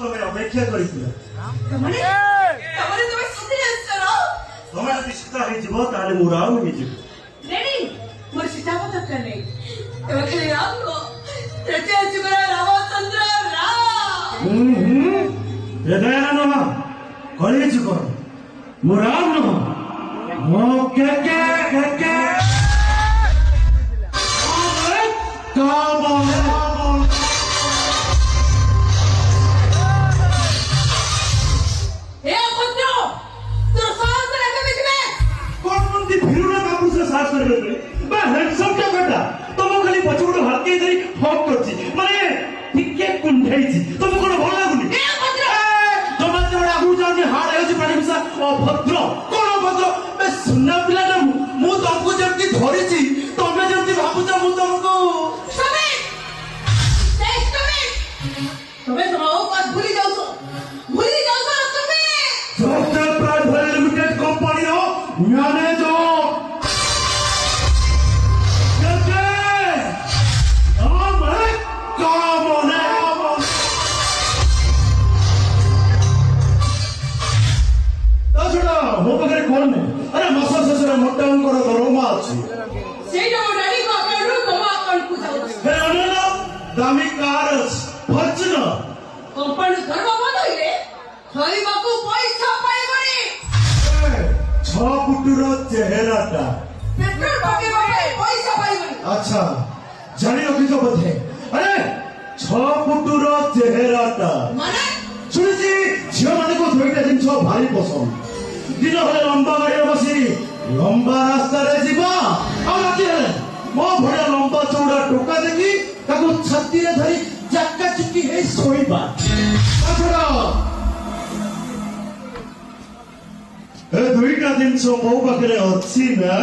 ତମେ ଅପେକ୍ଷା କରିଥିଲ ତମେ ସତରେ ଆସିଛ ତମେ ଯଦି ସୀତା ହେଇଯିବ ତାହେଲେ ମୁଁ ରାମ ହେଇଯିବ ରେଡି ମୋର ସୀତା ଦରକାର ନାହିଁ ତମେ ଖାଲି ରାମ ରେଡି ଆସିବ ରାମଚନ୍ଦ୍ର ହୃଦୟ ନୁହଁ କଳି ଯୁଗ ମୁଁ ରାମ ନୁହଁ ମୋ କେ ଅଭଦ୍ର କଣ ଅଭଦ୍ର ସୁନା ପିଲାଟା ମୁଁ ତମକୁ ଯେମିତି ଧରିଛି ତମେ ଯେମିତି ଭାବୁଛ ମୁଁ ତମକୁ ତମେ ଭୁଲି ଯାଉଛ ତମେ ପ୍ରାଇଭେଟ ଲିମିଟେଡ କମ୍ପାନୀର ମ୍ୟାନେଜର ମୋ ପାଖରେ କଣ ନାହିଁ ଆରେ ମାସ ଶେଷରେ ମୋଟା ଅଙ୍କର ଦରମା ଅଛି ସେଇଟା ମୋ ଡାଡିଙ୍କ ଆକାଉଣ୍ଟରୁ ତମ ଆକାଉଣ୍ଟକୁ ଯାଉଛି ଦାମୀ କାର ଫର୍ଚୁନର କମ୍ପାନୀ ଧର୍ମ ବନ୍ଦ ହେଲେ ଖାଇବାକୁ ପଇସା ପାଇବନି 6 ଫୁଟର ଚେହେରାଟା ପେଟ୍ରୋଲ ପକେଇବା ପାଇଁ ପଇସା ପାଇବନି ଆଚ୍ଛା ଜାଣି ରଖିଛ ବୋଧେ ଆରେ 6 ଫୁଟର ଚେହେରାଟା ମାନେ ଶୁଣିଛି ଝିଅମାନଙ୍କୁ ଦୁଇଟା ଜିନିଷ ଭାରି ପସନ୍ଦ ଦିନ ହେଲେ ଲମ୍ବା ଗାଡ଼ିରେ ବସି ଲମ୍ବା ରାସ୍ତାରେ ଯିବା ଆଉ ରାତି ହେଲେ ମୋ ଭଳିଆ ଲମ୍ବା ଚଉଡ଼ା ଟୋକା ଦେଖି ତାକୁ ଛାତିରେ ଧରି ଚାକା ଚୁକି ହେଇ ଶୋଇବା ଏ ଦୁଇଟା ଜିନିଷ ମୋ ପାଖରେ ଅଛି ନା